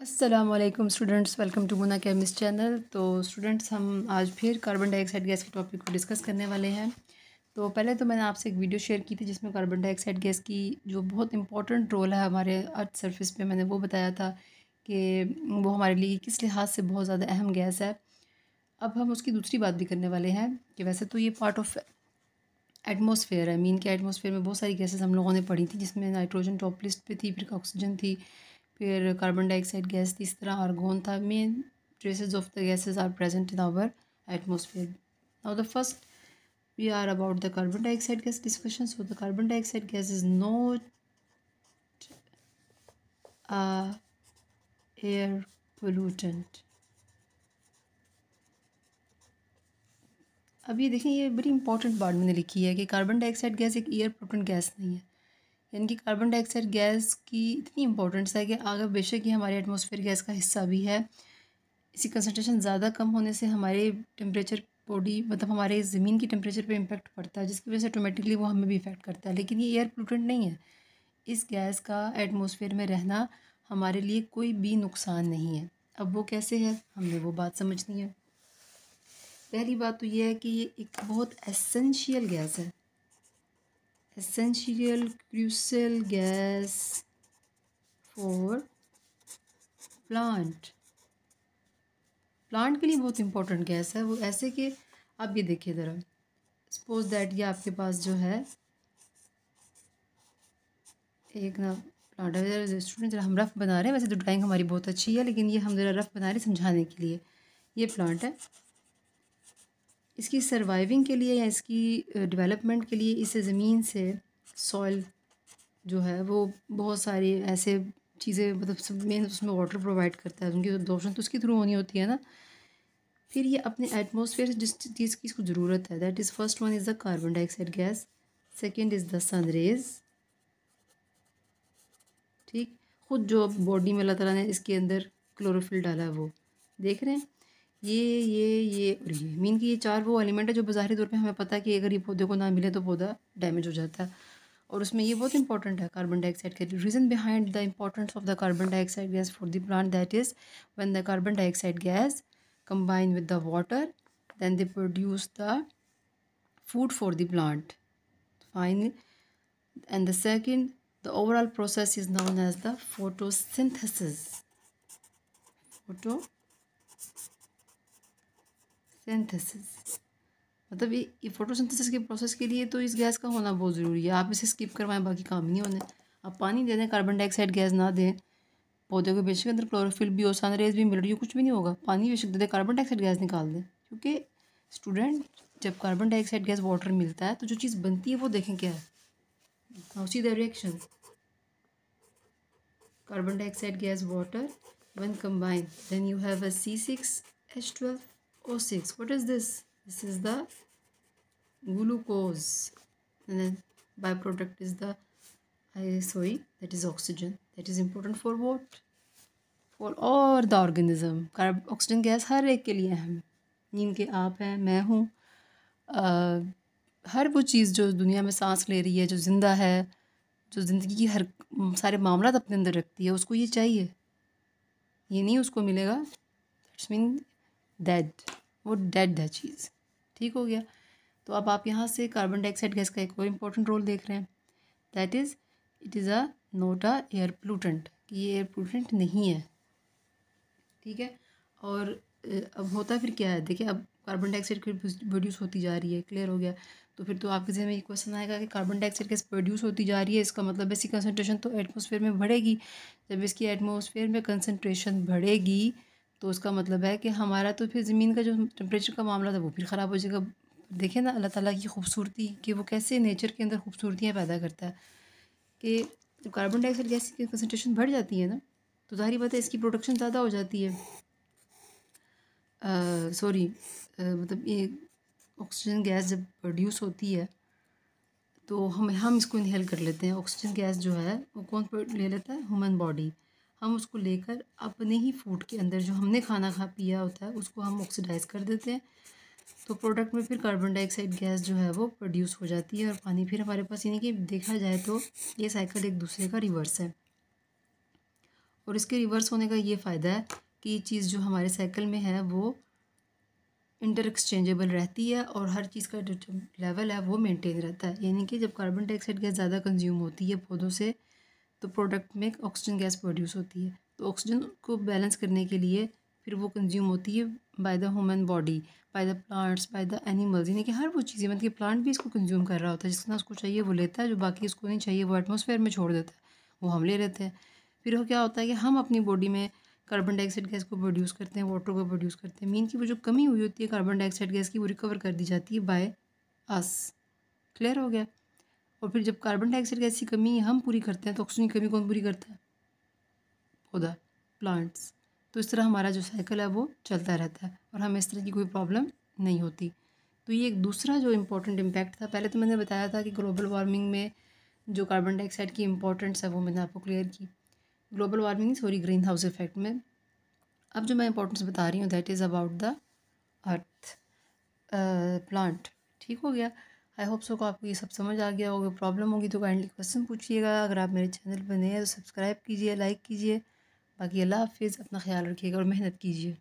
अस्सलाम वालेकुम students, welcome to Muna chemist channel. तो स्टूडेंट्स, हम आज फिर कार्बन डाइऑक्साइड गैस के टॉपिक को डिस्कस करने वाले हैं। तो पहले तो मैंने आपसे एक वीडियो शेयर की थी जिसमें कार्बन डाइऑक्साइड गैस की जो बहुत इंपॉर्टेंट रोल है हमारे अर्थ सरफेस पे, मैंने वो बताया था कि वो हमारे लिए किस लिहाज से बहुत ज़्यादा अहम गैस है। अब हम उसकी दूसरी बात भी करने वाले हैं कि वैसे तो ये पार्ट ऑफ एटमॉस्फेयर है। मीन के एटमॉस्फेयर में बहुत सारी गैसेस हम लोगों ने पढ़ी थी, जिसमें नाइट्रोजन टॉप लिस्ट पे थी, फिर ऑक्सीजन थी, फिर कार्बन डाइऑक्साइड गैस थी, इस तरह आर्गोन था। Main traces of the gases are present in our atmosphere. Now the first we are about the carbon dioxide gas discussion. So the carbon dioxide gas is not a air pollutant. अब ये देखें, ये बड़ी important बात मैंने लिखी है कि कार्बन डाइऑक्साइड गैस एक एयर पोल्यूटेंट गैस नहीं है। यानी कि कार्बन डाइऑक्साइड गैस की इतनी इंपॉर्टेंस है कि अगर बेशक ये हमारे एटमॉस्फेयर गैस का हिस्सा भी है, इसकी कंसनट्रेशन ज़्यादा कम होने से हमारे टेम्परेचर बॉडी मतलब हमारे ज़मीन की टेम्परेचर पे इम्पेक्ट पड़ता है, जिसकी वजह से ऑटोमेटिकली वो हमें भी इफ़ेक्ट करता है। लेकिन ये एयर पोल्यूटेंट नहीं है। इस गैस का एटमॉस्फेयर में रहना हमारे लिए कोई भी नुकसान नहीं है। अब वो कैसे है, हमने वो बात समझनी है। पहली बात तो ये है कि ये एक बहुत एसेंशियल गैस है, essential crucial gas for plant. Plant के लिए बहुत इंपॉर्टेंट गैस है वो। ऐसे कि आप ये देखिए ज़रा, सपोज दैट ये आपके पास जो है एक ना प्लांट है। स्टूडेंट जरा हम रफ बना रहे हैं, वैसे तो ड्राइंग हमारी बहुत अच्छी है, लेकिन ये हम ज़रा रफ बना रहे हैं समझाने के लिए। ये प्लांट है, इसकी सर्वाइविंग के लिए या इसकी डेवलपमेंट के लिए इसे ज़मीन से सॉइल जो है वो बहुत सारी ऐसे चीज़ें मतलब सब मेन उसमें वाटर प्रोवाइड करता है। उनकी एब्जॉर्प्शन तो उसके थ्रू होनी होती है ना। फिर ये अपने एटमॉस्फेयर से जिस चीज़ की इसको ज़रूरत है, that is first one is the carbon dioxide gas, second is the sun rays. ठीक, खुद जो बॉडी में अल्लाह ताला ने इसके अंदर क्लोरोफिल डाला है वो देख रहे हैं। ये और ये मीन कि ये चार वो एलिमेंट है जो बाज़ाहिरी तौर पे हमें पता है कि अगर ये पौधे को ना मिले तो पौधा डैमेज हो जाता है। और उसमें ये बहुत इंपॉर्टेंट है कार्बन डाइऑक्साइड का। Reason behind the importance of the carbon dioxide gas for the plant, that is when the carbon dioxide gas combine with the water, then they produce the food for the plant. Fine. And the second, the overall process is known as the photosynthesis. Photosynthesis मतलब ये photosynthesis के process के लिए तो इस gas का होना बहुत ज़रूरी है। आप इसे स्किप करवाएं, बाकी काम नहीं होने। आप पानी दे दें, कार्बन डाइऑक्साइड गैस ना दें, पौधे को बेशक अंदर क्लोरोफिल भी हो, सन रेज भी मिल रही हो, कुछ भी नहीं होगा। पानी बेशक दे दें, कार्बन डाइऑक्साइड गैस निकाल दें। क्योंकि स्टूडेंट, जब कार्बन डाइऑक्साइड गैस वाटर मिलता है तो जो चीज़ बनती है वो देखें क्या है। Now see the reaction, carbon dioxide gas water when combined, then you have a C6H12O6. What is this? This is the glucose, and then byproduct is the that is oxygen. That is important for what? For all the organism. Oxygen gas हर एक के लिए अहम, नींद के आप हैं, मैं हूँ, हर वो चीज़ जो दुनिया में सांस ले रही है, जो ज़िंदा है, जो ज़िंदगी की हर सारे मामला अपने अंदर रखती है, उसको ये चाहिए। ये नहीं उसको मिलेगा, दैट्स मीन डेड, वो डेड है चीज़। ठीक हो गया। तो अब आप यहाँ से कार्बन डाइऑक्साइड गैस का एक और इम्पोर्टेंट रोल देख रहे हैं, that is it is a not a air pollutant, कि ये एयर पोल्यूटेंट नहीं है। ठीक है। और अब होता फिर क्या है, देखिए अब कार्बन डाइऑक्साइड प्रोड्यूस होती जा रही है, क्लियर हो गया। तो फिर तो आपके जहन में ये क्वेश्चन आएगा कि कार्बन डाइऑक्साइड गैस प्रोड्यूस होती जा रही है, इसका मतलब इसकी कंसनट्रेशन तो एटमॉस्फेयर में बढ़ेगी। जब इसकी एटमॉस्फेयर में कंसनट्रेशन बढ़ेगी तो उसका मतलब है कि हमारा तो फिर ज़मीन का जो टेम्परेचर का मामला था वो फिर ख़राब हो जाएगा। देखें ना अल्लाह ताला की खूबसूरती, कि वो कैसे नेचर के अंदर खूबसूरतियाँ पैदा करता है। कि जब कार्बन डाइऑक्साइड गैस की कंसनट्रेशन बढ़ जाती है ना, तो ज़ाहिर बात है इसकी प्रोडक्शन ज़्यादा हो जाती है। मतलब ये ऑक्सीजन गैस जब प्रोड्यूस होती है तो हम इसको इनहेल कर लेते हैं। ऑक्सीजन गैस जो है वो कौन ले लेता है, ह्यूमन बॉडी। हम उसको लेकर अपने ही फूड के अंदर जो हमने खाना खा पिया होता है उसको हम ऑक्सीडाइज कर देते हैं। तो प्रोडक्ट में फिर कार्बन डाइऑक्साइड गैस जो है वो प्रोड्यूस हो जाती है और पानी फिर हमारे पास, यानी कि देखा जाए तो ये साइकिल एक दूसरे का रिवर्स है। और इसके रिवर्स होने का ये फ़ायदा है कि ये चीज़ जो हमारे साइकिल में है वो इंटर एक्सचेंजेबल रहती है और हर चीज़ का जो लेवल है वो मेंटेन रहता है। यानी कि जब कार्बन डाइऑक्साइड गैस ज़्यादा कंज्यूम होती है पौधों से तो प्रोडक्ट में ऑक्सीजन गैस प्रोड्यूस होती है। तो ऑक्सीजन को बैलेंस करने के लिए फिर वो कंज्यूम होती है by the human body, by the plants, by the animals. यानी कि हर वो चीज़ें, मतलब कि प्लांट भी इसको कंज्यूम कर रहा होता है, जितना उसको चाहिए वो लेता है, जो बाकी उसको नहीं चाहिए वो एटमॉस्फेयर में छोड़ देता है, वो हम ले लेते हैं। फिर वो क्या होता है कि हम अपनी बॉडी में कार्बन डाइऑक्साइड गैस को प्रोड्यूस करते हैं, वाटर को प्रोड्यूस करते हैं। मीन की वो जो कमी हुई होती है कार्बन डाइऑक्साइड गैस की वो रिकवर कर दी जाती है बाय अस। क्लियर हो गया? और फिर जब कार्बन डाइऑक्साइड गैस की कमी हम पूरी करते हैं तो ऑक्सीजन की कमी कौन पूरी करता है? पौधा, प्लांट्स। तो इस तरह हमारा जो साइकिल है वो चलता रहता है और हमें इस तरह की कोई प्रॉब्लम नहीं होती। तो ये एक दूसरा जो इम्पोर्टेंट इम्पैक्ट था, पहले तो मैंने बताया था कि ग्लोबल वार्मिंग में जो कार्बन डाइऑक्साइड की इम्पोर्टेंस है वो मैंने आपको क्लियर की। Global warming sorry green house effect में अब जो मैं इंपॉर्टेंस बता रही हूँ that is about the earth plant. ठीक हो गया? आई होप सो को आपको ये सब समझ आ गया होगा। प्रॉब्लम होगी तो काइंडली क्वेश्चन पूछिएगा। अगर आप मेरे चैनल पर नए हैं तो सब्सक्राइब कीजिए, लाइक कीजिए। बाकी अल्लाह हाफिज़, अपना ख्याल रखिएगा और मेहनत कीजिए।